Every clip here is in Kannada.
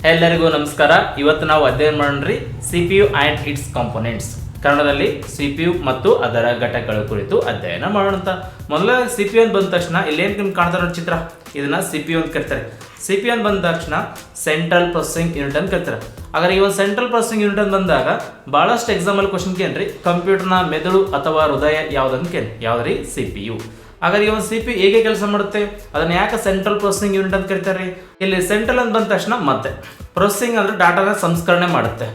ಎಲ್ಲರಿಗೂ ನಮಸ್ಕಾರ. ಇವತ್ತು ನಾವು ಅಧ್ಯಯನ ಮಾಡೋಣ್ರಿ CPU ಆ್ಯಂಡ್ ಇಟ್ಸ್ ಕಾಂಪೊನೆಂಟ್ಸ್. ಕನ್ನಡದಲ್ಲಿ CPU ಮತ್ತು ಅದರ ಘಟಕಗಳ ಕುರಿತು ಅಧ್ಯಯನ ಮಾಡೋಣ. ಮೊದಲ CPU ಅಂತ ಬಂದ ತಕ್ಷಣ ಇಲ್ಲೇನು ನಿಮ್ಗೆ ಕಾಣ್ತಾರೆ ನೋಡಿ ಚಿತ್ರ, ಇದನ್ನ CPU ಅಂತ ಕರಿತಾರೆ. CPU ಅಂತ ಬಂದ ತಕ್ಷಣ ಸೆಂಟ್ರಲ್ ಪ್ರೊಸೆಸಿಂಗ್ ಯೂನಿಟ್ ಅಂತ ಕರಿತಾರೆ. ಹಾಗಾದ್ರೆ ಈ ಒಂದು ಸೆಂಟ್ರಲ್ ಪ್ರೊಸೆಸಿಂಗ್ ಯೂನಿಟ್ ಅಂತ ಬಂದಾಗ ಭಾಳಷ್ಟು ಎಕ್ಸಾಂಪಲ್ ಕ್ವಶನ್ ಕೇಳ್ರಿ, ಕಂಪ್ಯೂಟರ್ನ ಮೆದುಳು ಅಥವಾ ಹೃದಯ ಯಾವುದಂತ ಕೇಳಿ, ಯಾವ್ದ್ರಿ CPU. ಹಾಗಾದ್ರೆ ಈ ಒಂದು CPU ಹೇಗೆ ಕೆಲಸ ಮಾಡುತ್ತೆ, ಅದನ್ನ ಯಾಕೆ ಸೆಂಟ್ರಲ್ ಪ್ರೊಸೆಸಿಂಗ್ ಯೂನಿಟ್ ಅಂತ ಕರೀತಾರೆ. ಇಲ್ಲಿ ಸೆಂಟ್ರಲ್ ಅಂತ ಬಂದ ತಕ್ಷಣ ಮತ್ತೆ ಪ್ರೊಸೆಸಿಂಗ್ ಅಂದ್ರೆ ಡಾಟಾನ ಸಂಸ್ಕರಣೆ ಮಾಡುತ್ತೆ.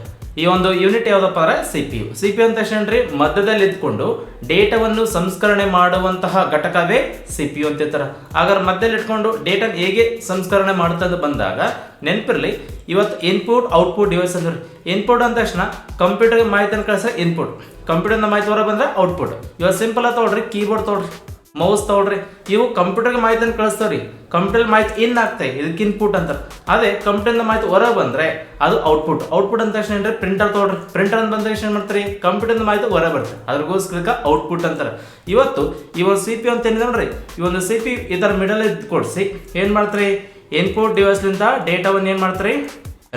ಈ ಒಂದು ಯೂನಿಟ್ ಯಾವುದಪ್ಪ ಅಂದ್ರೆ CPU ಅಂತ ತಕ್ಷಣ ಮಧ್ಯದಲ್ಲಿ ಇದ್ಕೊಂಡು ಡೇಟಾವನ್ನು ಸಂಸ್ಕರಣೆ ಮಾಡುವಂತಹ ಘಟಕವೇ CPU ಅಂತ ಇರ್ತಾರೆ. ಹಾಗಾದ್ರೆ ಮಧ್ಯದಲ್ಲಿ ಇಟ್ಕೊಂಡು ಡೇಟಾ ಹೇಗೆ ಸಂಸ್ಕರಣೆ ಮಾಡುತ್ತೆ ಅಂತ ಬಂದಾಗ ನೆನಪಿರಲಿ, ಇವತ್ತು ಇನ್ಪುಟ್ ಔಟ್ಪುಟ್ ಡಿವೈಸ್ ಅಂದ್ರೆ ಇನ್ಪುಟ್ ಅಂದ ತಕ್ಷಣ ಕಂಪ್ಯೂಟರ್ಗೆ ಮಾಹಿತಿಯನ್ನು ಕಳಿಸಿದ್ರೆ ಇನ್ಪುಟ್, ಕಂಪ್ಯೂಟರ್ನ ಮಾಹಿತಿ ಹೊರ ಬಂದ್ರೆ ಔಟ್ಪುಟ್. ಇವತ್ತು ಸಿಂಪಲ್ ಆಗಿ ತಗೊಳ್ರಿ, ಕೀಬೋರ್ಡ್ ತಗೊಳ್ರಿ, ಮೌಸ್ ತಗೊಳ್ರಿ, ಇವು ಕಂಪ್ಯೂಟರ್ಗೆ ಮಾಹಿತಿಯನ್ನು ಕಳಿಸ್ತಾವ್ರಿ. ಕಂಪ್ಯೂಟರ್ ಮಾಹಿತಿ ಇನ್ ಆಗ್ತದೆ, ಇದಕ್ಕೆ ಇನ್ಪುಟ್ ಅಂತಾರೆ. ಅದೇ ಕಂಪ್ಯೂಟರ್ನ ಮಾಹಿತಿ ಹೊರ ಬಂದ್ರೆ ಅದು ಔಟ್ಪುಟ್ ಅಂತ ತಕ್ಷಣ ಏನ್ರಿ ಪ್ರಿಂಟರ್ ತಗೊಳ್ರಿ, ಪ್ರಿಂಟರ್ ಅಂತ ಬಂದ ತಕ್ಷಣ ಏನ್ ಮಾಡ್ತಾರೆ, ಕಂಪ್ಯೂಟರ್ನ ಮಾಹಿತಿ ಹೊರ ಬರುತ್ತೆ, ಅದ್ರಗೋಸ್ಕರ ಔಟ್ಪುಟ್ ಅಂತಾರೆ. ಇವತ್ತು ಈ ಒಂದು CPU ಅಂತ ಏನಿದೆ ನೋಡ್ರಿ, ಈ ಒಂದು CPU ಇದರ ಮಿಡಲ್ ಕೊಡಿಸಿ ಏನ್ ಮಾಡ್ತಾರೆ, ಇನ್ಪುಟ್ ಡಿವೈಸ್ಲಿಂದ ಡೇಟಾವನ್ನು ಏನ್ ಮಾಡ್ತಾರೆ,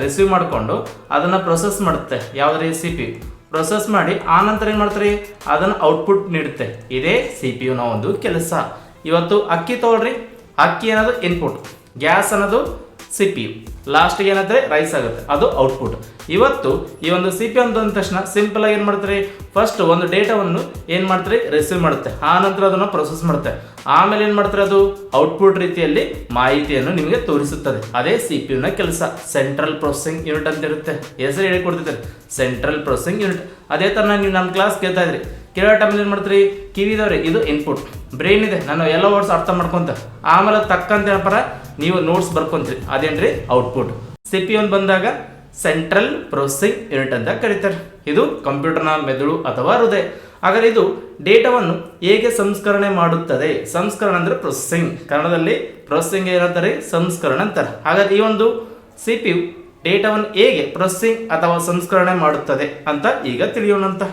ರಿಸೀವ್ ಮಾಡಿಕೊಂಡು ಅದನ್ನ ಪ್ರೊಸೆಸ್ ಮಾಡುತ್ತೆ. ಯಾವ್ದ್ರಿ CPU ಪ್ರೊಸೆಸ್ ಮಾಡಿ ಆ ನಂತರ ಏನು ಮಾಡ್ತಾರೆ, ಅದನ್ನು ಔಟ್ಪುಟ್ ನೀಡುತ್ತೆ. ಇದೇ CPU ನ ಒಂದು ಕೆಲಸ. ಇವತ್ತು ಅಕ್ಕಿ ತಗೊಳ್ರಿ, ಅಕ್ಕಿ ಅನ್ನೋದು ಇನ್ಪುಟ್, ಗ್ಯಾಸ್ ಅನ್ನೋದು CPU, ಲಾಸ್ಟ್ಗೆ ಏನಾದ್ರೆ ರೈಸ್ ಆಗುತ್ತೆ, ಅದು ಔಟ್ಪುಟ್. ಇವತ್ತು ಈ ಒಂದು CPU ಅಂತ ಅಂದ ತಕ್ಷಣ ಸಿಂಪಲ್ ಆಗಿ ಏನು ಮಾಡ್ತಾರೆ, ಫಸ್ಟ್ ಒಂದು ಡೇಟಾವನ್ನು ಏನು ಮಾಡ್ತಾರೆ, ರಿಸೀವ್ ಮಾಡುತ್ತೆ, ಆ ನಂತರ ಅದನ್ನು ಪ್ರೊಸೆಸ್ ಮಾಡುತ್ತೆ, ಆಮೇಲೆ ಏನು ಮಾಡ್ತಾರೆ, ಅದು ಔಟ್ಪುಟ್ ರೀತಿಯಲ್ಲಿ ಮಾಹಿತಿಯನ್ನು ನಿಮಗೆ ತೋರಿಸುತ್ತದೆ. ಅದೇ CPU ನ ಕೆಲಸ. ಸೆಂಟ್ರಲ್ ಪ್ರೊಸೆಸಿಂಗ್ ಯೂನಿಟ್ ಅಂತ ಇರುತ್ತೆ, ಹೆಸರು ಹೇಳಿ ಕೊಡ್ತಿದ್ದಾರೆ, ಸೆಂಟ್ರಲ್ ಪ್ರೊಸೆಸಿಂಗ್ ಯೂನಿಟ್. ಅದೇ ಥರ ನೀವು ನಮ್ಮ ಕ್ಲಾಸ್ ಕೇಳ್ತಾ ಇದ್ರಿ, ಕೇಳೋ ಟೈಮಲ್ಲಿ ಏನು ಮಾಡ್ತೀರಿ, ಕಿವಿದವ್ರಿ ಇದು ಇನ್ಪುಟ್, ಬ್ರೈನ್ ಇದೆ, ನಾನು ಎಲ್ಲ ವರ್ಡ್ಸ್ ಅರ್ಥ ಮಾಡ್ಕೊಂತ ಆಮೇಲೆ ತಕ್ಕಂತ ಏನಪ್ಪ ನೀವು ನೋಟ್ಸ್ ಬರ್ಕೊಂತೀರಿ, ಅದೇನ್ರಿ ಔಟ್ಪುಟ್. CPU ಅಂತ ಬಂದಾಗ ಸೆಂಟ್ರಲ್ ಪ್ರೊಸೆಸಿಂಗ್ ಯೂನಿಟ್ ಅಂತ ಕರೀತಾರೆ. ಇದು ಕಂಪ್ಯೂಟರ್ನ ಮೆದುಳು ಅಥವಾ ಹೃದಯ. ಹಾಗಾದ್ರೆ ಇದು ಡೇಟಾವನ್ನು ಹೇಗೆ ಸಂಸ್ಕರಣೆ ಮಾಡುತ್ತದೆ. ಸಂಸ್ಕರಣೆ ಅಂದ್ರೆ ಪ್ರೊಸೆಸಿಂಗ್, ಕನ್ನಡದಲ್ಲಿ ಪ್ರೊಸೆಸಿಂಗ್ ಏನಂತಾರೆ, ಸಂಸ್ಕರಣೆ ಅಂತಾರೆ. ಹಾಗಾದ್ರೆ ಈ ಒಂದು CPU ಡೇಟಾವನ್ನು ಹೇಗೆ ಪ್ರೊಸೆಸಿಂಗ್ ಅಥವಾ ಸಂಸ್ಕರಣೆ ಮಾಡುತ್ತದೆ ಅಂತ ಈಗ ತಿಳಿಯೋಣಂತ.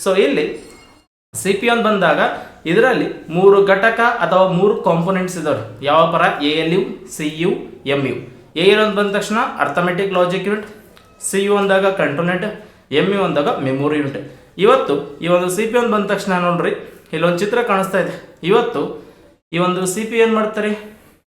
ಸೊ ಇಲ್ಲಿ CPU ಅಂತ ಬಂದಾಗ ಇದರಲ್ಲಿ 3 ಘಟಕ ಅಥವಾ 3 ಕಾಂಪೊನೆಂಟ್ಸ್ ಇದಾವೆ. ಯಾವ ಪರ, ALU, CU, MU. ALU ಅಂತ ಬಂದ ತಕ್ಷಣ ಅರ್ಥಮೆಟಿಕ್ ಲಾಜಿಕ್ ಯೂನಿಟ್, CU ಅಂದಾಗ ಕಂಟ್ರೋಲ್ ಯೂನಿಟ್, MU ಅಂದಾಗ ಮೆಮೊರಿ ಯೂನಿಟ್. ಇವತ್ತು ಈ ಒಂದು CPU ಅಂತ ಬಂದ ತಕ್ಷಣ ನೋಡ್ರಿ, ಇಲ್ಲೊಂದು ಚಿತ್ರ ಕಾಣಿಸ್ತಾ ಇದೆ. ಇವತ್ತು ಈ ಒಂದು CPU ಏನು ಮಾಡ್ತಾರೆ,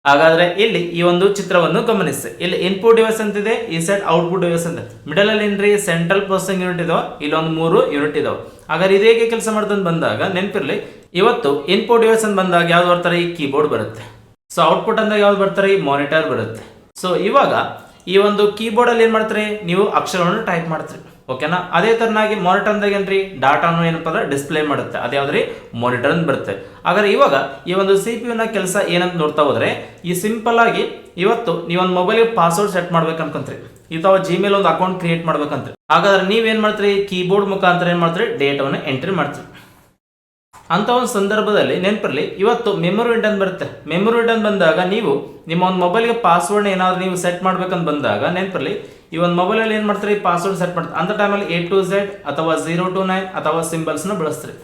ಹಾಗಾದ್ರೆ ಇಲ್ಲಿ ಈ ಒಂದು ಚಿತ್ರವನ್ನು ಗಮನಿಸಿ. ಇಲ್ಲಿ ಇನ್ಪುಟ್ ಡಿವೈಸ್ ಅಂತಿದೆ, ಈ ಸೈಡ್ ಔಟ್ಪುಟ್ ಡಿವೈಸ್ ಅಂತ. ಮಿಡಲ್ ಅಲ್ಲಿ ಏನ್ರಿ ಸೆಂಟ್ರಲ್ ಪ್ರೊಸೆಸಿಂಗ್ ಯೂನಿಟ್ ಇದಾವ, ಇಲ್ಲೊಂದು 3 ಯೂನಿಟ್ ಇದಾವೆ. ಹಾಗಾದ್ರೆ ಇದು ಹೇಗೆ ಕೆಲಸ ಮಾಡ್ತಂತ ಬಂದಾಗ ನೆನಪಿರ್ಲಿ, ಇವತ್ತು ಇನ್ಪುಟ್ ಡಿವೈಸ್ ಅಂತ ಬಂದಾಗ ಯಾವ್ದು ಬರ್ತಾರೆ, ಈ ಕೀಬೋರ್ಡ್ ಬರುತ್ತೆ. ಸೊ ಔಟ್ಪುಟ್ ಅಂದಾಗ ಯಾವ್ದು ಬರ್ತಾರೆ, ಈ ಮಾನಿಟರ್ ಬರುತ್ತೆ. ಸೊ ಇವಾಗ ಈ ಒಂದು ಕೀಬೋರ್ಡ್ ಅಲ್ಲಿ ಏನ್ ಮಾಡ್ತಾರೆ, ನೀವು ಅಕ್ಷರವನ್ನು ಟೈಪ್ ಮಾಡ್ತೀರಿ, ಓಕೆನಾ. ಅದೇ ತರನಾಗಿ ಮಾನಿಟರ್ ಅಂದಾಗ ಏನ್ರಿ ಡಾಟಾನು ಏನಪ್ಪ ಅಂದ್ರೆ ಡಿಸ್ಪ್ಲೇ ಮಾಡುತ್ತೆ, ಅದೇ ಯಾವ್ದ್ರಿ ಮಾನಿಟರ್ ಅಂತ ಬರುತ್ತೆ. ಹಾಗಾದ್ರೆ ಇವಾಗ ಈ ಒಂದು CPU ನ ಕೆಲಸ ಏನಂತ ನೋಡ್ತಾ ಹೋದ್ರೆ, ಈ ಸಿಂಪಲ್ ಆಗಿ ಇವತ್ತು ನೀವೊಂದು ಮೊಬೈಲ್ಗೆ ಪಾಸ್ವರ್ಡ್ ಸೆಟ್ ಮಾಡ್ಬೇಕು ಅನ್ಕೊಂತೀರಿ, ಅಥವಾ ಜಿಮೇಲ್ ಒಂದು ಅಕೌಂಟ್ ಕ್ರಿಯೇಟ್ ಮಾಡ್ಬೇಕಂತ. ಹಾಗಾದ್ರೆ ನೀವೇನ್ ಮಾಡ್ತೀರಿ, ಕೀಬೋರ್ಡ್ ಮುಖಾಂತರ ಏನ್ ಮಾಡ್ತೀರಿ, ಡೇಟಾವನ್ನು ಎಂಟ್ರಿ ಮಾಡ್ತೀರಿ. ಅಂತ ಒಂದು ಸಂದರ್ಭದಲ್ಲಿ ನೆನಪಿರಲಿ, ಇವತ್ತು ಮೆಮೊರಿ ಯೂನಿಟ್ ಅಂತ ಬರುತ್ತೆ. ಮೆಮೊರಿ ಯೂನಿಟ್ ಅಂತ ಬಂದಾಗ ನೀವು ನಿಮ್ಮ ಒಂದು ಮೊಬೈಲ್ಗೆ ಪಾಸ್ವರ್ಡ್ ಏನಾದ್ರು ನೀವು ಸೆಟ್ ಮಾಡ್ಬೇಕಂತ ಬಂದಾಗ ನೆನಪಿರಲಿ, ಈ ಒಂದು ಮೊಬೈಲಲ್ಲಿ ಏನು ಮಾಡ್ತೀರಿ, ಪಾಸ್ವರ್ಡ್ ಸೆಟ್ ಮಾಡ್ತೀರಿ. ಅಂತ ಟೈಮಲ್ಲಿ A to Z ಅಥವಾ 0 to 9 ಅಥವಾ ಸಿಂಬಲ್ಸ್ನ ಬಳಸ್ತೀರಿ.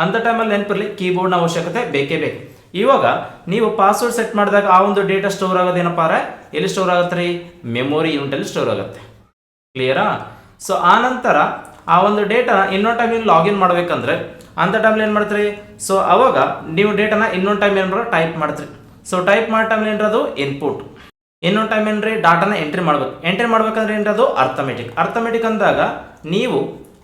ಅಂತ ಟೈಮಲ್ಲಿ ನೆನಪಿರಲಿ, ಕೀಬೋರ್ಡ್ನ ಅವಶ್ಯಕತೆ ಬೇಕೇ ಬೇಕು. ಇವಾಗ ನೀವು ಪಾಸ್ವರ್ಡ್ ಸೆಟ್ ಮಾಡಿದಾಗ ಆ ಒಂದು ಡೇಟಾ ಸ್ಟೋರ್ ಆಗೋದೇನಪ್ಪ ಅಂದ್ರೆ ಎಲ್ಲಿ ಸ್ಟೋರ್ ಆಗುತ್ತೆ ರೀ, ಮೆಮೊರಿ ಯೂನಿಟಲ್ಲಿ ಸ್ಟೋರ್ ಆಗುತ್ತೆ. ಕ್ಲಿಯರಾ. ಸೊ ಆ ನಂತರ ಆ ಒಂದು ಡೇಟಾನ ಇನ್ನೊಂದು ಟೈಮ್ ನೀವು ಲಾಗಿನ್ ಮಾಡ್ಬೇಕಂದ್ರೆ ಅಂತ ಟೈಮ್ಲಿ ಏನು ಮಾಡ್ತೀರಿ, ಸೊ ಅವಾಗ ನೀವು ಡೇಟಾನ ಇನ್ನೊಂದು ಟೈಮ್ ಏನಾರ ಟೈಪ್ ಮಾಡ್ತೀರಿ. ಸೊ ಟೈಪ್ ಮಾಡೋ ಟೈಮ್ ಏನ್ರದು ಇನ್ಪುಟ್, ಇನ್ನೊಂದು ಟೈಮ್ ಏನ್ರಿ ಡಾಟಾನ ಎಂಟ್ರಿ ಮಾಡ್ಬೇಕು. ಎಂಟ್ರಿ ಮಾಡ್ಬೇಕಂದ್ರೆ ಏನ್ರದು ಅರ್ಥಮೆಟಿಕ್ ಅಂದಾಗ ನೀವು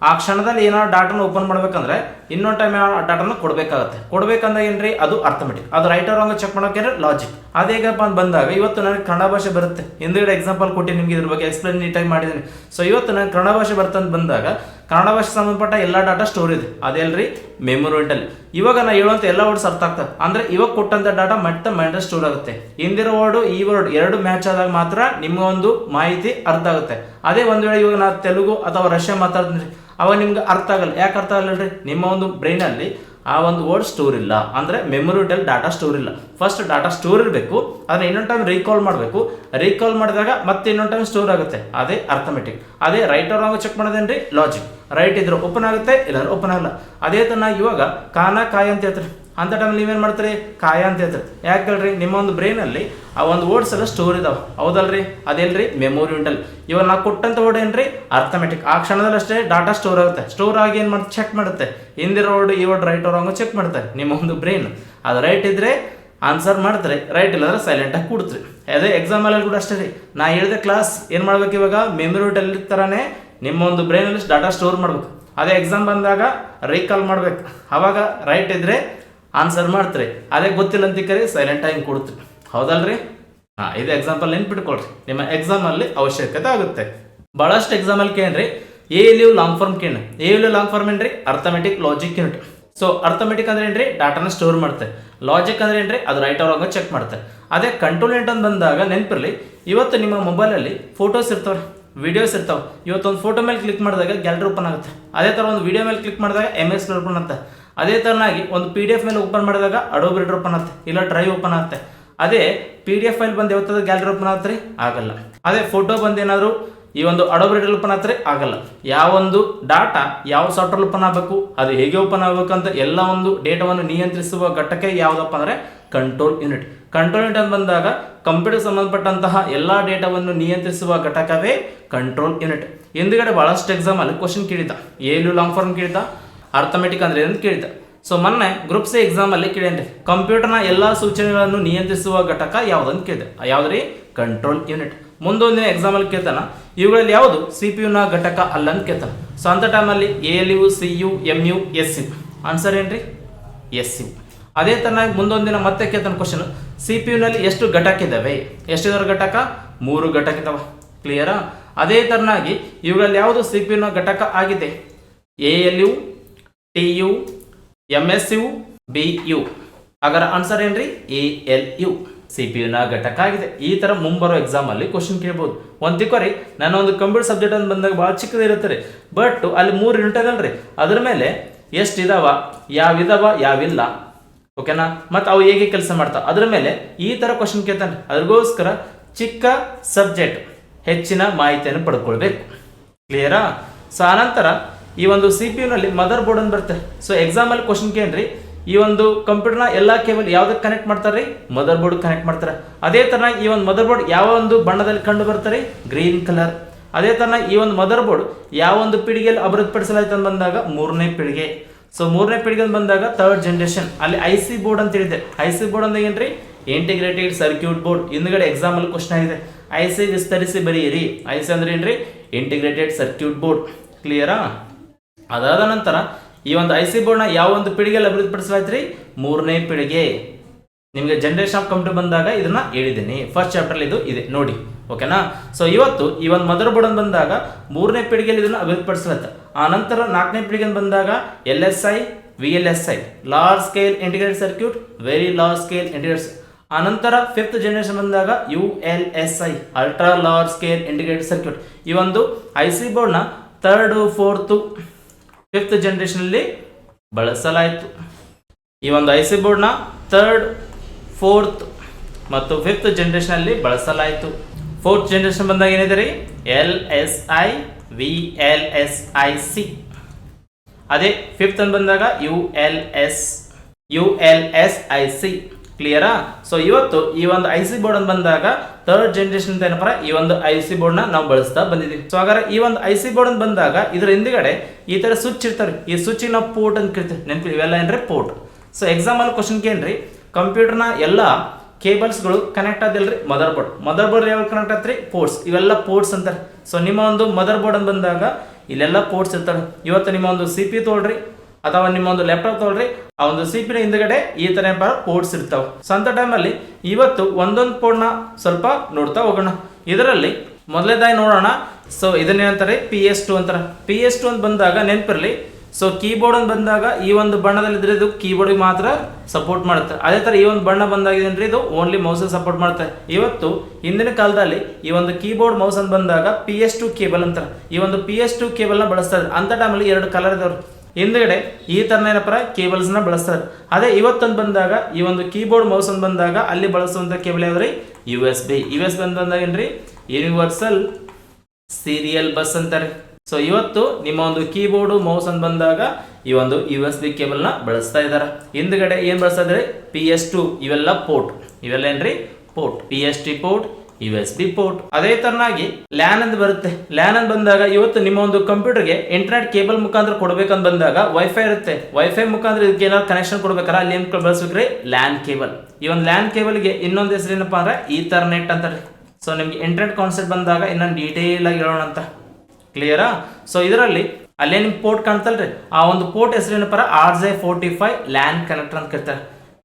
ಆ ಕ್ಷಣದಲ್ಲಿ ಏನಾದ್ರು ಡಾಟಾನ ಓಪನ್ ಮಾಡ್ಬೇಕಂದ್ರೆ ಇನ್ನೊಂದು ಟೈಮ್ ಡಾಟಾನ ಕೊಡ್ಬೇಕಂದಾಗ ಏನ್ರಿ ಅದು ಅರ್ಥಮೆಟಿಕ್. ಅದು ರೈಟ್ ಆರ್ ರಾಂಗ್ ಚೆಕ್ ಮಾಡೋಕೆ ಲಾಜಿಕ್. ಅದೇಗಪ್ಪ ಅಂತ ಬಂದಾಗ ಇವತ್ತು ನನಗೆ ಕನ್ನಡ ಭಾಷೆ ಬರುತ್ತೆ, ಹಿಂದುಗಡೆ ಎಕ್ಸಾಂಪಲ್ ಕೊಟ್ಟು ನಿಮ್ಗೆ ಇದ್ರ ಬಗ್ಗೆ ಎಕ್ಸ್ಪ್ಲೇನ್ ನೀಟಾಗಿ ಮಾಡಿದ್ದೀನಿ. ಸೊ ಇವತ್ತು ನನಗೆ ಕನ್ನಡ ಭಾಷೆ ಬರುತ್ತೆ ಅಂತ ಬಂದಾಗ ಕನ್ನಡ ಭಾಷೆ ಸಂಬಂಧಪಟ್ಟ ಎಲ್ಲ ಡಾಟಾ ಸ್ಟೋರ್ ಇದೆ, ಅದೆಲ್ರಿ ಮೆಮೊರಿ ಯೂನಿಟಲ್ಲಿ. ಇವಾಗ ನಾ ಹೇಳುವಂಥ ಎಲ್ಲ ವರ್ಡ್ಸ್ ಅರ್ಥ ಆಗ್ತದೆ ಅಂದ್ರೆ ಇವಾಗ ಕೊಟ್ಟಂತ ಡಾಟಾ ಮತ್ತೆ ಮೈಂಡಲ್ಲಿ ಸ್ಟೋರ್ ಆಗುತ್ತೆ. ಹಿಂದಿರೋ ವರ್ಡ್ ಈ ವರ್ಡ್ ಎರಡು ಮ್ಯಾಚ್ ಆದಾಗ ಮಾತ್ರ ನಿಮ್ಮ ಒಂದು ಮಾಹಿತಿ ಅರ್ಥ ಆಗುತ್ತೆ. ಅದೇ ಒಂದು ವೇಳೆ ಇವಾಗ ನಾ ತೆಲುಗು ಅಥವಾ ರಷ್ಯಾ ಮಾತಾಡ್ತೀನಿ, ಅವಾಗ ನಿಮ್ಗೆ ಅರ್ಥ ಆಗಲ್ಲ. ಯಾಕೆ ಅರ್ಥ ಆಗಲ್ಲ, ನಿಮ್ಮ ಒಂದು ಬ್ರೈನಲ್ಲಿ ಆ ಒಂದು ವರ್ಡ್ ಸ್ಟೋರ್ ಇಲ್ಲ, ಅಂದರೆ ಮೆಮೊರಿ ಯೂನಿಟಲ್ಲಿ ಡಾಟಾ ಸ್ಟೋರ್ ಇಲ್ಲ. ಫಸ್ಟ್ ಡಾಟಾ ಸ್ಟೋರ್ ಇರಬೇಕು, ಅದನ್ನ ಇನ್ನೊಂದು ಟೈಮ್ ರೀಕಾಲ್ ಮಾಡಬೇಕು. ರೀಕಾಲ್ ಮಾಡಿದಾಗ ಮತ್ತೆ ಇನ್ನೊಂದು ಟೈಮ್ ಸ್ಟೋರ್ ಆಗುತ್ತೆ, ಅದೇ ಅರ್ಥಮೆಟಿಕ್. ಅದೇ ರೈಟ್ ಆರ್ ರಾಂಗ್ ಚೆಕ್ ಮಾಡೋದೇನ್ರಿ ಲಾಜಿಕ್. ರೈಟ್ ಇದ್ರೆ ಓಪನ್ ಆಗುತ್ತೆ, ಇಲ್ಲ ಓಪನ್ ಆಗಲ್ಲ. ಅದೇ ತರ ಇವಾಗ ಕಾನ ಕಾಯಿ ಅಂತ ಹೇಳ್ತಾರೆ, ಅಂತ ಟೈಮಲ್ಲಿ ನೀವೇನು ಮಾಡ್ತೀರಿ ಕಾಯ ಅಂತ ಹೇಳ್ತೀರಿ. ಯಾಕೆ ಹೇಳ್ರಿ, ನಿಮ್ಮ ಒಂದು ಬ್ರೈನಲ್ಲಿ ಆ ಒಂದು ವರ್ಡ್ಸ್ ಎಲ್ಲ ಸ್ಟೋರ್ ಇದಾವೆ, ಹೌದಲ್ರಿ? ಅದೇನ್ರಿ ಮೆಮೊರಿ ಯೂನಿಟಲ್ಲಿ. ಇವಾಗ ನಾವು ಕೊಟ್ಟಂತ ವರ್ಡ್ ಏನ್ರಿ ಅರ್ಥಮೆಟಿಕ್. ಆ ಕ್ಷಣದಲ್ಲಿ ಅಷ್ಟೇ ಡಾಟಾ ಸ್ಟೋರ್ ಆಗುತ್ತೆ. ಸ್ಟೋರ್ ಆಗಿ ಏನು ಮಾಡುತ್ತೆ, ಚೆಕ್ ಮಾಡುತ್ತೆ ಹಿಂದಿರೋ ವರ್ಡ್ ಈ ವರ್ಡ್ ರೈಟ್ ಅವ್ರಂಗ ಚೆಕ್ ಮಾಡ್ತಾರೆ ನಿಮ್ಮ ಒಂದು ಬ್ರೈನ್. ಅದು ರೈಟ್ ಇದ್ರೆ ಆನ್ಸರ್ ಮಾಡ್ತಾರೆ, ರೈಟ್ ಇಲ್ಲದ್ರೆ ಸೈಲೆಂಟಾಗಿ ಕೂಡ್ತೀರಿ. ಅದೇ ಎಕ್ಸಾಮಲ್ಲಿ ಕೂಡ ಅಷ್ಟೇ ರೀ. ನಾ ಹೇಳಿದೆ ಕ್ಲಾಸ್ ಏನು ಮಾಡ್ಬೇಕು, ಇವಾಗ ಮೆಮೊರಿ ಯೂನಿಟಲ್ಲಿ ಥರನೇ ನಿಮ್ಮ ಒಂದು ಬ್ರೈನಲ್ಲಿ ಡಾಟಾ ಸ್ಟೋರ್ ಮಾಡ್ಬೇಕು. ಅದೇ ಎಕ್ಸಾಮ್ ಬಂದಾಗ ರೀಕಾಲ್ ಮಾಡ್ಬೇಕು. ಅವಾಗ ರೈಟ್ ಇದ್ರೆ ಆನ್ಸರ್ ಮಾಡ್ತೀರಿ, ಅದೇ ಗೊತ್ತಿಲ್ಲ ಅಂತಿಕ್ಕರಿ ಸೈಲೆಂಟಾಗಿ ಕೊಡ್ತೀರಿ, ಹೌದಲ್ರಿ? ಇದು ಎಕ್ಸಾಂಪಲ್ ನೆನ್ಪಿಟ್ಕೊಳ್ರಿ, ನಿಮ್ಮ ಎಕ್ಸಾಮಲ್ಲಿ ಅವಶ್ಯಕತೆ ಆಗುತ್ತೆ. ಭಾಳಷ್ಟು ಎಕ್ಸಾಮಲ್ಲಿ ಕೇಳ್ರಿ ಎ ಲಿವ್ ಲಾಂಗ್ ಫಾರ್ಮ್ ಕೇಳಿ. ಎ ಲಿವ್ ಲಾಂಗ್ ಫಾರ್ಮ್ ಏನ್ರಿ arithmetic logic unit. So arithmetic ಅಂದ್ರೆ ಏನ್ರಿ ಡಾಟಾನ ಸ್ಟೋರ್ ಮಾಡ್ತಾರೆ. ಲಾಜಿಕ್ ಅಂದ್ರೆ ಏನ್ರಿ ಅದು ರೈಟ್ ಅವ್ರಂಗ ಚೆಕ್ ಮಾಡ್ತಾರೆ. ಅದೇ ಕಂಟ್ರೋಲ್ ಯೂನಿಟ್ ಅಂತ ಬಂದಾಗ ನೆನಪಿರಲಿ, ಇವತ್ತು ನಿಮ್ಮ ಮೊಬೈಲಲ್ಲಿ ಫೋಟೋಸ್ ಇರ್ತಾವೆ, ವಿಡಿಯೋಸ್ ಇರ್ತಾವೆ. ಇವತ್ತೊಂದು ಫೋಟೋ ಮೇಲೆ ಕ್ಲಿಕ್ ಮಾಡಿದಾಗ ಗ್ಯಾಲರಿ ಓಪನ್ ಆಗುತ್ತೆ. ಅದೇ ಥರ ಒಂದು ವಿಡಿಯೋ ಮೇಲೆ ಕ್ಲಿಕ್ ಮಾಡಿದಾಗ MS ಓಪನ್ ಆಗುತ್ತೆ. ಅದೇ ಥರನಾಗಿ ಒಂದು PDF ಮೇಲೆ ಓಪನ್ ಮಾಡಿದಾಗ ಅಡೋಬ್ ರೀಡರ್ ಓಪನ್ ಆಗುತ್ತೆ, ಇಲ್ಲ ಡ್ರೈವ್ ಓಪನ್ ಆಗುತ್ತೆ. ಅದೇ PDF ಫೈಲ್ ಬಂದು ಯಾವತ್ತದ ಗ್ಯಾಲರಿ ಓಪನ್ ಆಗುತ್ತೆ ಆಗಲ್ಲ. ಅದೇ ಫೋಟೋ ಬಂದು ಏನಾದರೂ ಈ ಒಂದು ಅಡೋಬ್ ರೀಡರ್ ಓಪನ್ ಆದ್ರೆ ಆಗಲ್ಲ. ಯಾವೊಂದು ಡಾಟಾ ಯಾವ ಸಾಫ್ಟ್ವೇರ್ ಓಪನ್ ಆಗಬೇಕು, ಅದು ಹೇಗೆ ಓಪನ್ ಆಗಬೇಕು ಅಂತ ಎಲ್ಲ ಒಂದು ಡೇಟಾವನ್ನು ನಿಯಂತ್ರಿಸುವ ಘಟಕ ಯಾವುದಪ್ಪ ಅಂದರೆ ಕಂಟ್ರೋಲ್ ಯೂನಿಟ್. ಕಂಟ್ರೋಲ್ ಯೂನಿಟ್ ಅಂತ ಬಂದಾಗ ಕಂಪ್ಯೂಟರ್ ಸಂಬಂಧಪಟ್ಟಂತಹ ಎಲ್ಲ ಡೇಟಾವನ್ನು ನಿಯಂತ್ರಿಸುವ ಘಟಕವೇ ಕಂಟ್ರೋಲ್ ಯೂನಿಟ್. ಹಿಂದುಗಡೆ ಭಾಳಷ್ಟು ಎಕ್ಸಾಮಲ್ಲಿ ಕ್ವಶನ್ ಕೇಳಿದ್ದ, ಎ ಲಿವ್ ಲಾಂಗ್ ಫಾರ್ಮ್ ಕೇಳಿದ್ದ, ಅರ್ಥಮೆಟಿಕ್ ಅಂದ್ರೆ ಏನಂತ ಕೇಳಿದ್ದ. ಸೊ ಮೊನ್ನೆ ಗ್ರೂಪ್ ಸಿ ಎಕ್ಸಾಮಲ್ಲಿ ಕೇಳೇನ್ರಿ ಕಂಪ್ಯೂಟರ್ನ ಎಲ್ಲ ಸೂಚನೆಗಳನ್ನು ನಿಯಂತ್ರಿಸುವ ಘಟಕ ಯಾವುದಂತ ಕೇಳಿದೆ. ಯಾವುದ್ರಿ ಕಂಟ್ರೋಲ್ ಯೂನಿಟ್. ಮುಂದೊಂದಿನ ಎಕ್ಸಾಮಲ್ಲಿ ಕೇಳ್ತಾನ ಇವುಗಳಲ್ಲಿ ಯಾವುದು CPU ನ ಘಟಕ ಅಲ್ಲ ಅಂತ ಕೇಳ್ತಾನ. ಸೊ ಅಂಥ ಟೈಮಲ್ಲಿ ALU CU MU SU answer ಏನ್ರಿ SU. ಅದೇ ಥರನಾಗಿ ಮುಂದೊಂದಿನ ಮತ್ತೆ ಕೇಳ್ತಾನೆ ಕ್ವಶನ್ CPU ನಲ್ಲಿ ಎಷ್ಟು ಘಟಕ ಇದ್ದಾವೆ, ಎಷ್ಟಿದಾವೆ ಘಟಕ, 3 ಘಟಕ ಇದಾವೆ. ಕ್ಲಿಯರಾ? ಅದೇ ಥರನಾಗಿ ಇವುಗಳಲ್ಲಿ ಯಾವುದು CPU ನ ಘಟಕ ಆಗಿದೆ, ALU TU MSU BU. ಅದರ ಆನ್ಸರ್ ಏನ್ರಿ ALU CPU ನ ಘಟಕ ಆಗಿದೆ. ಈ ಥರ ಮುಂಬರೋ ಎಕ್ಸಾಮಲ್ಲಿ ಕ್ವಶನ್ ಕೇಳ್ಬೋದು. ಒಂದು ತಿಕ್ಕೋರಿ ನಾನು ಒಂದು ಕಂಪ್ಯೂಟರ್ ಸಬ್ಜೆಕ್ಟ್ ಅಂತ ಬಂದಾಗ ಭಾಳ ಚಿಕ್ಕದಿರುತ್ತೆ, ಬಟ್ ಅಲ್ಲಿ 3 ಯೂನಿಟ್ ಅದಲ್ರಿ, ಅದ್ರ ಮೇಲೆ ಎಷ್ಟಿದಾವ, ಯಾವಿದಾವ ಯಾವಿಲ್ಲ, ಓಕೆನಾ, ಮತ್ತು ಅವು ಹೇಗೆ ಕೆಲಸ ಮಾಡ್ತಾವೆ ಅದ್ರ ಮೇಲೆ ಈ ಥರ ಕ್ವಶನ್ ಕೇಳ್ತಾನೆ. ಅದ್ರಗೋಸ್ಕರ ಚಿಕ್ಕ ಸಬ್ಜೆಕ್ಟ್ ಹೆಚ್ಚಿನ ಮಾಹಿತಿಯನ್ನು ಪಡ್ಕೊಳ್ಬೇಕು. ಕ್ಲಿಯರಾ? ಸೊ ಆನಂತರ ಈ ಒಂದು CPU ನಲ್ಲಿ ಮದರ್ ಬೋರ್ಡ್ ಅಂತ ಬರುತ್ತೆ. ಸೊ ಎಕ್ಸಾಮಲ್ಲಿ ಕ್ವಶನ್ ಕೇಳ್ರಿ ಈ ಒಂದು ಕಂಪ್ಯೂಟರ್ನ ಎಲ್ಲ ಕೇಬಲ್ ಯಾವುದಕ್ಕೆ ಕನೆಕ್ಟ್ ಮಾಡ್ತಾರೆ, ಮದರ್ ಬೋರ್ಡ್ ಕನೆಕ್ಟ್ ಮಾಡ್ತಾರೆ. ಅದೇ ಥರ ಈ ಒಂದು ಮದರ್ ಬೋರ್ಡ್ ಯಾವ ಒಂದು ಬಣ್ಣದಲ್ಲಿ ಕಂಡು ಬರ್ತಾರೆ, ಗ್ರೀನ್ ಕಲರ್. ಅದೇ ಥರ ಈ ಒಂದು ಮದರ್ ಬೋರ್ಡ್ ಯಾವ ಒಂದು ಪೀಳಿಗೆಯಲ್ಲಿ ಅಭಿವೃದ್ಧಿಪಡಿಸಲಾಯ್ತು ಅಂತ ಬಂದಾಗ 3ನೇ ಪೀಳಿಗೆ. ಸೊ 3ನೇ ಪೀಳಿಗೆ ಅಂತ ಬಂದಾಗ 3rd ಜನರೇಷನ್. ಅಲ್ಲಿ IC ಬೋರ್ಡ್ ಅಂತ ಹೇಳಿದೆ. IC ಬೋರ್ಡ್ ಅಂದ್ರೆ ಏನ್ರಿ ಇಂಟಿಗ್ರೇಟೆಡ್ ಸರ್ಕ್ಯೂಟ್ ಬೋರ್ಡ್. ಹಿಂದ್ಗಡೆ ಎಕ್ಸಾಮಲ್ಲಿ ಕ್ವಶನ್ ಆಗಿದೆ, IC ವಿಸ್ತರಿಸಿ ಬರೀರಿ. IC ಅಂದ್ರೆ ಏನ್ರಿ ಇಂಟಿಗ್ರೇಟೆಡ್ ಸರ್ಕ್ಯೂಟ್ ಬೋರ್ಡ್. ಕ್ಲಿಯರಾ? ಅದಾದ ನಂತರ ಈ ಒಂದು IC ಬೋರ್ಡ್ನ ಯಾವ ಒಂದು ಪೀಳಿಗೆಯಲ್ಲಿ ಅಭಿವೃದ್ಧಿಪಡಿಸಲಾಯ್ತು ರೀ, 3ನೇ ಪೀಳಿಗೆ. ನಿಮಗೆ ಜನರೇಷನ್ ಆಫ್ ಕಂಪ್ಯೂಟರ್ ಬಂದಾಗ ಇದನ್ನ ಹೇಳಿದ್ದೀನಿ, ಫಸ್ಟ್ ಚಾಪ್ಟರ್ ಇದು ಇದೆ ನೋಡಿ, ಓಕೆನಾ. ಸೊ ಇವತ್ತು ಈ ಒಂದು ಮದರ್ ಬೋರ್ಡ್ ಅಂತ ಬಂದಾಗ 3ನೇ ಪೀಳಿಗೆಯಲ್ಲಿ ಇದನ್ನು ಅಭಿವೃದ್ಧಿಪಡಿಸಲಾಯ್ತು. ಆ ನಂತರ 4ನೇ ಪೀಳಿಗೆ ಅಂತ ಬಂದಾಗ LSI VLSI large scale integrated circuit, very large scale integrated. ಆ ನಂತರ 5th ಜನರೇಷನ್ ಬಂದಾಗ ULSI ultra large scale integrated circuit. ಈ ಒಂದು IC ಬೋರ್ಡ್ನ 3rd 4th 5th ಜನರೇಷನಲ್ಲಿ ಬಳಸಲಾಯಿತು. ಈ ಒಂದು IC ಬೋರ್ಡ್ನ 3rd 4th ಮತ್ತು 5th ಜನರೇಷನಲ್ಲಿ ಬಳಸಲಾಯಿತು. 4th ಜನರೇಷನ್ ಬಂದಾಗ ಏನಿದೆ ರೀ, LSI VLSIC. ಅದೇ 5th ಅಂತ ಬಂದಾಗ ULSIC. ಕ್ಲಿಯರಾ? ಸೊ ಇವತ್ತು ಈ ಒಂದು IC ಬೋರ್ಡ್ ಅಂತ ಬಂದಾಗ 3rd ಜನರೇಷನ್ ಅಂತ ಏನಪ್ಪ, ಈ ಒಂದು IC ಬೋರ್ಡ್ ನ ನಾವು ಬಳಸ್ತಾ ಬಂದಿದ್ದೀವಿ. ಸೊ ಹಾಗಾದ್ರೆ ಈ ಒಂದು IC ಬೋರ್ಡ್ ಅಂತ ಬಂದಾಗ ಇದ್ರ ಹಿಂದ್ಗಡೆ ಈ ತರ ಸ್ವಿಚ್ ಇರ್ತಾರೆ. ಈ ಸ್ವಿಚ್ ನಾವು ಪೋರ್ಟ್ ಅಂತ ಕರಿತೀವಿ. ನೆನಪಿ ಇವೆಲ್ಲ ಏನ್ರಿ ಪೋರ್ಟ್. ಸೊ ಎಕ್ಸಾಂಪಲ್ ಕ್ವಶನ್ ಕೇಳ್ರಿ ಕಂಪ್ಯೂಟರ್ನ ಎಲ್ಲ ಕೇಬಲ್ಸ್ಗಳು ಕನೆಕ್ಟ್ ಆದಿಲ್ರಿ ಮದರ್ ಬೋರ್ಡ್. ಮದರ್ ಬೋರ್ಡ್ ಯಾವಾಗ ಕನೆಕ್ಟ್ ಆಗ್ತರಿ, ಪೋರ್ಟ್ಸ್. ಇವೆಲ್ಲ ಪೋರ್ಟ್ಸ್ ಅಂತಾರೆ. ಸೊ ನಿಮ್ಮ ಒಂದು ಮದರ್ ಬೋರ್ಡ್ ಅಂತ ಬಂದಾಗ ಇಲ್ಲೆಲ್ಲ ಪೋರ್ಟ್ಸ್ ಇರ್ತವೆ. ಇವತ್ತು ನಿಮ್ಮ ಒಂದು CPU ತೊಗೊಳ್ರಿ ಅಥವಾ ನಿಮ್ಮ ಒಂದು ಲ್ಯಾಪ್ಟಾಪ್ ತೊಗೊಳ್ರಿ, ಆ ಒಂದು CPU ಹಿಂದ್ಗಡೆ ಈ ತರ ಪೋರ್ಟ್ಸ್ ಇರ್ತಾವೆ. ಸೊ ಅಂತ ಟೈಮಲ್ಲಿ ಇವತ್ತು ಒಂದೊಂದು ಪೋರ್ಟ್ನ ಸ್ವಲ್ಪ ನೋಡ್ತಾ ಹೋಗೋಣ. ಇದರಲ್ಲಿ ಮೊದಲೇದಾಗಿ ನೋಡೋಣ. ಸೊ ಇದನ್ನೇನಂತಾರೆ PS2 ಅಂತಾರೆ. PS2 ಅಂತ ಬಂದಾಗ ನೆನಪಿರಲಿ, ಸೊ ಕೀಬೋರ್ಡ್ ಅಂತ ಬಂದಾಗ ಈ ಒಂದು ಬಣ್ಣದಲ್ಲಿ ಇದ್ರೆ ಇದು ಕೀಬೋರ್ಡ್ಗೆ ಮಾತ್ರ ಸಪೋರ್ಟ್ ಮಾಡುತ್ತೆ. ಅದೇ ಥರ ಈ ಒಂದು ಬಣ್ಣ ಬಂದಾಗಿದ್ರೆ ಇದು ಓನ್ಲಿ ಮೌಸ್ ಸಪೋರ್ಟ್ ಮಾಡುತ್ತೆ. ಇವತ್ತು ಹಿಂದಿನ ಕಾಲದಲ್ಲಿ ಈ ಒಂದು ಕೀಬೋರ್ಡ್ ಮೌಸ್ ಅಂತ ಬಂದಾಗ PS2 ಕೇಬಲ್ ಅಂತಾರೆ. ಈ ಒಂದು PS2 ಕೇಬಲ್ನ ಬಳಸ್ತಾ ಇದ್ದಾರೆ. ಅಂತ ಟೈಮಲ್ಲಿ 2 ಕಲರ್ ಇದಾವ್ರು. ಹಿಂದ್ಗಡೆ ಈ ಥರನ ಏನಪ್ಪ ಕೇಬಲ್ಸ್ನ ಬಳಸ್ತಾರೆ. ಅದೇ ಇವತ್ತೊಂದು ಬಂದಾಗ ಈ ಒಂದು ಕೀಬೋರ್ಡ್ ಮೌಸ್ ಅಂತ ಬಂದಾಗ ಅಲ್ಲಿ ಬಳಸುವಂಥ ಕೇಬಲ್ ಯಾವ್ದ್ರಿ, USB. ಅಂತ ಬಂದಾಗ ಏನ್ರಿ ಯೂನಿವರ್ಸಲ್ ಸೀರಿಯಲ್ ಬಸ್ ಅಂತಾರೆ. ಸೊ ಇವತ್ತು ನಿಮ್ಮ ಒಂದು ಕೀಬೋರ್ಡು ಮೌಸ್ ಅಂತ ಬಂದಾಗ ಈ ಒಂದು USB ಕೇಬಲ್ನ ಬಳಸ್ತಾ ಇದ್ದಾರೆ. ಹಿಂದ್ಗಡೆ ಏನು ಬಳಸ್ತಾ ಇದ್ದಾರೆ, PS2 ಇವೆಲ್ಲ ಪೋರ್ಟ್, ಇವೆಲ್ಲ ಏನ್ರಿ port, PST port, USB port. ಅದೇ ತರನಾಗಿ ಲ್ಯಾನ್ ಅಂತ ಬರುತ್ತೆ. ಲ್ಯಾನ್ ಅಂತ ಬಂದಾಗ ಇವತ್ತು ನಿಮ್ಮ ಒಂದು ಕಂಪ್ಯೂಟರ್ಗೆ ಇಂಟರ್ನೆಟ್ ಕೇಬಲ್ ಮುಖಾಂತರ ಕೊಡ್ಬೇಕಂತ ಬಂದಾಗ ವೈಫೈ ಇರುತ್ತೆ, ವೈಫೈ ಮುಖಾಂತರ ಇದಕ್ಕೆ ಏನಾದ್ರು ಕನೆಕ್ಷನ್ ಕೊಡ್ಬೇಕಾರೆ ಅಲ್ಲಿ ಏನು ಬಳಸ್ಬೇಕ್ರಿ, ಲ್ಯಾನ್ ಕೇಬಲ್. ಈ ಒಂದು ಲ್ಯಾನ್ ಕೇಬಲ್ಗೆ ಇನ್ನೊಂದು ಹೆಸರು ಏನಪ್ಪಾ ಅಂದ್ರೆ ಈಥರ್ನೆಟ್ ಅಂತಾರೆ. ಸೊ ನಿಮ್ಗೆ ಇಂಟರ್ನೆಟ್ ಕಾನ್ಸೆಪ್ಟ್ ಬಂದಾಗ ಇನ್ನೊಂದು ಡೀಟೇಲ್ ಆಗಿ ಹೇಳೋಣ ಅಂತ, ಕ್ಲಿಯರಾ? ಸೊ ಇದರಲ್ಲಿ ಅಲ್ಲೇ ನಿಮ್ಗೆ ಪೋರ್ಟ್ ಕಾಣ್ತಲ್ರಿ, ಆ ಒಂದು ಪೋರ್ಟ್ ಹೆಸರು ಏನಪ್ಪ RJ45 ಲ್ಯಾನ್ ಕನೆಕ್ಟರ್ ಅಂತ ಕರೀತಾರೆ.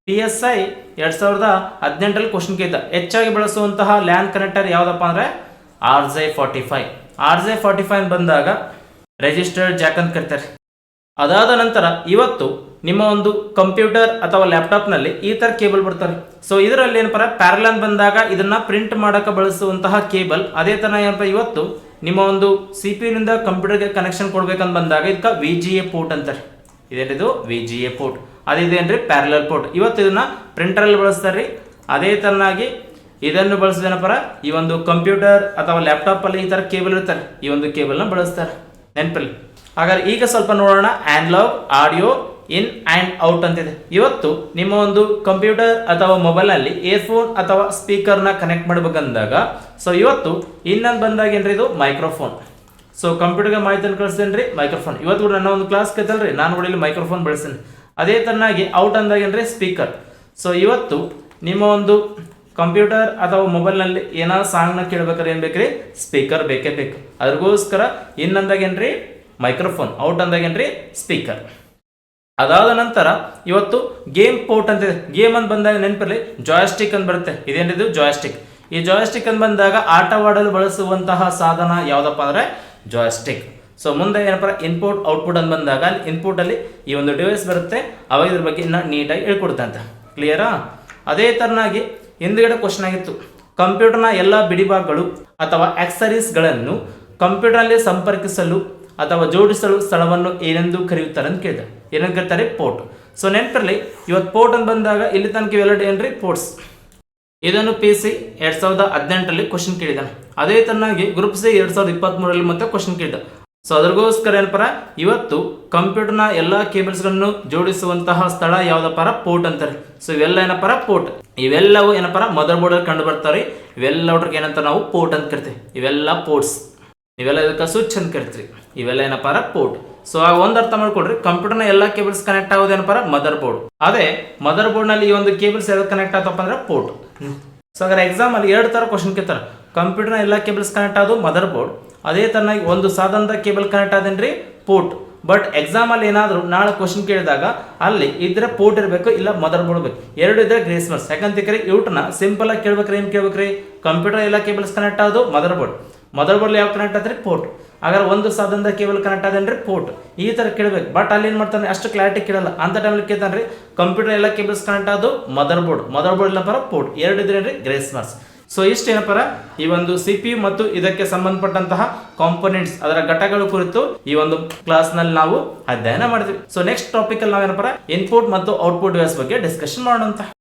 PSI 2018 ಕ್ವಶನ್ ಕೇಳ್ತ ಹೆಚ್ಚಾಗಿ ಬಳಸುವಂತಹ ಲ್ಯಾನ್ ಕನೆಕ್ಟರ್ ಯಾವುದಪ್ಪ ಅಂದ್ರೆ RJ45. RJ45 ಬಂದಾಗ ರಿಜಿಸ್ಟರ್ಡ್ ಜಾಕ್ ಅಂತ ಕರೀತಾರೆ. ಅದಾದ ನಂತರ ಇವತ್ತು ನಿಮ್ಮ ಒಂದು ಕಂಪ್ಯೂಟರ್ ಅಥವಾ ಲ್ಯಾಪ್ಟಾಪ್ನಲ್ಲಿ ಈ ಥರ ಕೇಬಲ್ ಬರ್ತಾರೆ. ಸೊ ಇದರಲ್ಲಿ ಏನಪ್ಪ ಪ್ಯಾರಲಲ್ ಬಂದಾಗ ಇದನ್ನ ಪ್ರಿಂಟ್ ಮಾಡೋಕೆ ಬಳಸುವಂತಹ ಕೇಬಲ್. ಅದೇ ಥರ ಏನಪ್ಪ ಇವತ್ತು ನಿಮ್ಮ ಒಂದು CPU ನಿಂದ ಕಂಪ್ಯೂಟರ್ಗೆ ಕನೆಕ್ಷನ್ ಕೊಡ್ಬೇಕಂತ ಬಂದಾಗ ಇದಕ್ಕೆ VGA ಪೋರ್ಟ್ ಅಂತಾರೆ. ಇದೇನಿದು VGA ಪೋರ್ಟ್, ಅದೇನ್ರಿ ಪ್ಯಾರಲಲ್ ಪೋರ್ಟ್. ಇವತ್ತು ಇದನ್ನ ಪ್ರಿಂಟರಲ್ಲಿ ಬಳಸ್ತಾರೆ. ಅದೇ ತರನಾಗಿ ಇದನ್ನು ಬಳಸೋದೇನಪ್ಪ ಈ ಒಂದು ಕಂಪ್ಯೂಟರ್ ಅಥವಾ ಲ್ಯಾಪ್ಟಾಪ್ ಅಲ್ಲಿ ಈ ತರ ಕೇಬಲ್ ಇರ್ತಾರೆ, ಈ ಒಂದು ಕೇಬಲ್ನ ಬಳಸ್ತಾರೆ ನೆನಪಲ್ಲಿ. ಹಾಗಾದ್ರೆ ಈಗ ಸ್ವಲ್ಪ ನೋಡೋಣ analogue audio in and out ಅಂತಿದೆ. ಇವತ್ತು ನಿಮ್ಮ ಒಂದು ಕಂಪ್ಯೂಟರ್ ಅಥವಾ ಮೊಬೈಲ್ನಲ್ಲಿ ಇಯರ್ಫೋನ್ ಅಥವಾ ಸ್ಪೀಕರ್ನ ಕನೆಕ್ಟ್ ಮಾಡ್ಬೇಕಂದಾಗ ಸೊ ಇವತ್ತು ಇನ್ನೊಂದು ಬಂದಾಗ ಏನ್ರಿ ಇದು ಮೈಕ್ರೋಫೋನ್. ಸೊ ಕಂಪ್ಯೂಟರ್ಗೆ ಮಾಹಿತಿಯನ್ನು ಕಳಿಸ್ತೇನೆ ರೀ ಮೈಕ್ರೋಫೋನ್. ಇವತ್ತು ಕೂಡ ನನ್ನ ಒಂದು ಕ್ಲಾಸ್ ಕೇಳ್ತಲ್ರಿ, ನಾನು ಕೂಡ ಇಲ್ಲಿ ಮೈಕ್ರೋಫೋನ್ ಬಳಸ್ತೀನಿ. ಅದೇ ತರನಾಗಿ ಔಟ್ ಅಂದಾಗ ಏನ್ರಿ ಸ್ಪೀಕರ್. ಸೊ ಇವತ್ತು ನಿಮ್ಮ ಒಂದು ಕಂಪ್ಯೂಟರ್ ಅಥವಾ ಮೊಬೈಲ್ನಲ್ಲಿ ಏನಾದ್ರು ಸಾಂಗ್ನ ಕೇಳ್ಬೇಕಾದ್ರೆ ಏನು ಬೇಕ್ರಿ, ಸ್ಪೀಕರ್ ಬೇಕೇ ಬೇಕು. ಅದ್ರಗೋಸ್ಕರ ಇನ್ನಂದಾಗ ಏನ್ರಿ ಮೈಕ್ರೋಫೋನ್, ಔಟ್ ಅಂದಾಗ ಏನ್ರಿ ಸ್ಪೀಕರ್. ಅದಾದ ನಂತರ ಇವತ್ತು ಗೇಮ್ ಪೋರ್ಟ್ ಅಂತಿದೆ. ಗೇಮ್ ಅಂತ ಬಂದಾಗ ನೆನಪಿರಲಿ ಜಾಯ್ಸ್ಟಿಕ್ ಅಂತ ಬರುತ್ತೆ. ಇದೇನಿದು ಜಾಯ್ಸ್ಟಿಕ್. ಈ ಜಾಯ್ಸ್ಟಿಕ್ ಅಂತ ಬಂದಾಗ ಆಟವಾಡಲು ಬಳಸುವಂತಹ ಸಾಧನ ಯಾವುದಪ್ಪ ಅಂದ್ರೆ ಜಾಯ್ಸ್ಟಿಕ್. ಸೊ ಮುಂದೆ ಏನಪ್ಪ ಇನ್ಪುಟ್ ಔಟ್ಪುಟ್ ಅಂತ ಬಂದಾಗ ಇನ್ಪುಟ್ ಅಲ್ಲಿ ಈ ಒಂದು ಡಿವೈಸ್ ಬರುತ್ತೆ, ಅವಾಗ ಇದ್ರ ಬಗ್ಗೆ ಇನ್ನ ನೀಟಾಗಿ ಹೇಳ್ಕೊಡುತ್ತೆ ಅಂತ, ಕ್ಲಿಯರಾ? ಅದೇ ತರನಾಗಿ ಹಿಂದ್ಗಡೆ ಕ್ವಶನ್ ಆಗಿತ್ತು, ಕಂಪ್ಯೂಟರ್ನ ಎಲ್ಲ ಬಿಡಿಭಾಗಗಳು ಅಥವಾ ಆಕ್ಸರೀಸ್ಗಳನ್ನು ಕಂಪ್ಯೂಟರ್ನಲ್ಲಿ ಸಂಪರ್ಕಿಸಲು ಅಥವಾ ಜೋಡಿಸಲು ಸ್ಥಳವನ್ನು ಏನೆಂದು ಕರೆಯುತ್ತಾರೆ ಅಂತ ಕೇಳಿದೆ. ಏನಂತ ಕರೀತಾರೆ, ಪೋರ್ಟ್. ಸೊ ನೆನಪಿರಲಿ ಇವತ್ತು ಪೋರ್ಟ್ ಅಂತ ಬಂದಾಗ ಇಲ್ಲಿ ತನಕ ಇವೆಲ್ಲ ಏನ್ರಿ ಪೋರ್ಟ್ಸ್. ಇದನ್ನು PC 2018 ಕ್ವಶನ್ ಕೇಳಿದಾನೆ. ಅದೇ ತರನಾಗಿ ಗ್ರೂಪ್ C 2023 ಮತ್ತೆ ಕ್ವಶನ್ ಕೇಳಿದ. ಸೊ ಅದ್ರಗೋಸ್ಕರ ಏನಪ್ಪ ಇವತ್ತು ಕಂಪ್ಯೂಟರ್ನ ಎಲ್ಲಾ ಕೇಬಲ್ಸ್ಗಳನ್ನು ಜೋಡಿಸುವಂತಹ ಸ್ಥಳ ಯಾವ್ದಪ್ಪ ಪೋರ್ಟ್ ಅಂತಾರೆ. ಸೊ ಇವೆಲ್ಲ ಏನಪ್ಪ ಪೋರ್ಟ್. ಇವೆಲ್ಲವೂ ಏನಪ್ಪ ಮದರ್ ಬೋರ್ಡ್ ಅಲ್ಲಿ ಕಂಡು ಬರ್ತಾರೆ. ಇವೆಲ್ಲವಕ್ಕೆ ಏನಂತ ನಾವು ಪೋರ್ಟ್ ಅಂತ ಕರಿತೀವಿ. ಇವೆಲ್ಲ ಪೋರ್ಟ್ಸ್, ಇವೆಲ್ಲ ಇದಕ್ಕೆ ಸ್ವಿಚ್ ಅಂತ ಕರಿತೀವಿ. ಇವೆಲ್ಲ ಏನಪ್ಪ ಪೋರ್ಟ್. ಸೊ ಆ ಒಂದು ಅರ್ಥ ಮಾಡ್ಕೊಡ್ರಿ, ಕಂಪ್ಯೂಟರ್ನ ಎಲ್ಲ ಕೇಬಲ್ಸ್ ಕನೆಕ್ಟ್ ಆಗೋದೇನಪ್ಪ ಮದರ್ ಬೋರ್ಡ್. ಅದೇ ಮದರ್ ಬೋರ್ಡ್ ನಲ್ಲಿ ಈ ಒಂದು ಕೇಬಲ್ಸ್ ಯಾವ್ದು ಕನೆಕ್ಟ್ ಆಗ್ತಪ್ಪ ಅಂದ್ರೆ ಪೋರ್ಟ್. ಸೊ ಹಾಗಾದ್ರೆ ಎಕ್ಸಾಮ್ ಅಲ್ಲಿ 2 ತರ ಕ್ವಶನ್ ಕೇಳ್ತಾರೆ. ಕಂಪ್ಯೂಟರ್ನ ಎಲ್ಲ ಕೇಬಲ್ಸ್ ಕನೆಕ್ಟ್ ಆಗೋದು ಮದರ್ ಬೋರ್ಡ್, ಅದೇ ತರನಾಗಿ ಒಂದು ಸಾಧನದ ಕೇಬಲ್ ಕನೆಕ್ಟ್ ಆದೇನ್ರಿ ಪೋರ್ಟ್. ಬಟ್ ಎಕ್ಸಾಮ್ ಅಲ್ಲಿ ಏನಾದ್ರು ನಾಳೆ ಕ್ವಶನ್ ಕೇಳಿದಾಗ ಅಲ್ಲಿ ಇದ್ರೆ ಪೋರ್ಟ್ ಇರಬೇಕು, ಇಲ್ಲ ಮದರ್ ಬೋರ್ಡ್ ಬೇಕು. ಎರಡು ಇದ್ರೆ ಗ್ರೇಸ್ ಮಾರ್ಕ್ಸ್. ಯಾಕಂತಕ್ರಿ ಇವ್ಟನ್ನ ಸಿಂಪಲ್ ಆಗಿ ಕೇಳ್ಬೇಕ್ರಿ. ಏನ್ ಕೇಳ್ಬೇಕ್ರಿ, ಕಂಪ್ಯೂಟರ್ ಎಲ್ಲ ಕೇಬಲ್ಸ್ ಕನೆಕ್ಟ್ ಆಗೋದು ಮದರ್ ಬೋರ್ಡ್. ಮದರ್ ಬೋರ್ಡ್ ಯಾವ ಕನೆಕ್ಟ್ ಆದ್ರಿ ಪೋರ್ಟ್. ಹಾಗಾದ್ರೆ ಒಂದು ಸಾಧನದ ಕೇಬಲ್ ಕನೆಕ್ಟ್ ಆದೇನ್ರಿ ಪೋರ್ಟ್. ಈ ತರ ಕೇಳ್ಬೇಕು. ಬಟ್ ಅಲ್ಲಿ ಏನ್ ಮಾಡ್ತಾನೆ ಅಷ್ಟು ಕ್ಲಾರಿಟಿ ಕೇಳಲ್ಲ. ಅಂತ ಟೈಮಲ್ಲಿ ಕೇಳ್ತಾನ್ರಿ ಕಂಪ್ಯೂಟರ್ ಎಲ್ಲ ಕೇಬಲ್ಸ್ ಕನೆಕ್ಟ್ ಆಗೋದು ಮದರ್ ಬೋರ್ಡ್. ಮದರ್ ಬೋರ್ಡ್ ಇಲ್ಲ ಪೋರ್ಟ್. ಎರಡು ಇದ್ರೇನ್ರಿ ಗ್ರೇಸ್ ಮಾರ್ಕ್ಸ್. ಸೊ ಇಷ್ಟೇನಪ್ಪ ಈ ಒಂದು CPU ಮತ್ತು ಇದಕ್ಕೆ ಸಂಬಂಧಪಟ್ಟಂತಹ ಕಾಂಪೋನೆಂಟ್ಸ್, ಅದರ ಘಟಕಗಳ ಕುರಿತು ಈ ಒಂದು ಕ್ಲಾಸ್ ನಲ್ಲಿ ನಾವು ಅಧ್ಯಯನ ಮಾಡಿದ್ವಿ. ಸೊ ನೆಕ್ಸ್ಟ್ ಟಾಪಿಕ್ ಅಲ್ಲಿ ನಾವೇನಪ್ಪ ಇನ್ಪುಟ್ ಮತ್ತು ಔಟ್ಪುಟ್ ಡಿವೈಸ್ ಬಗ್ಗೆ ಡಿಸ್ಕಷನ್ ಮಾಡೋಣ ಅಂತ.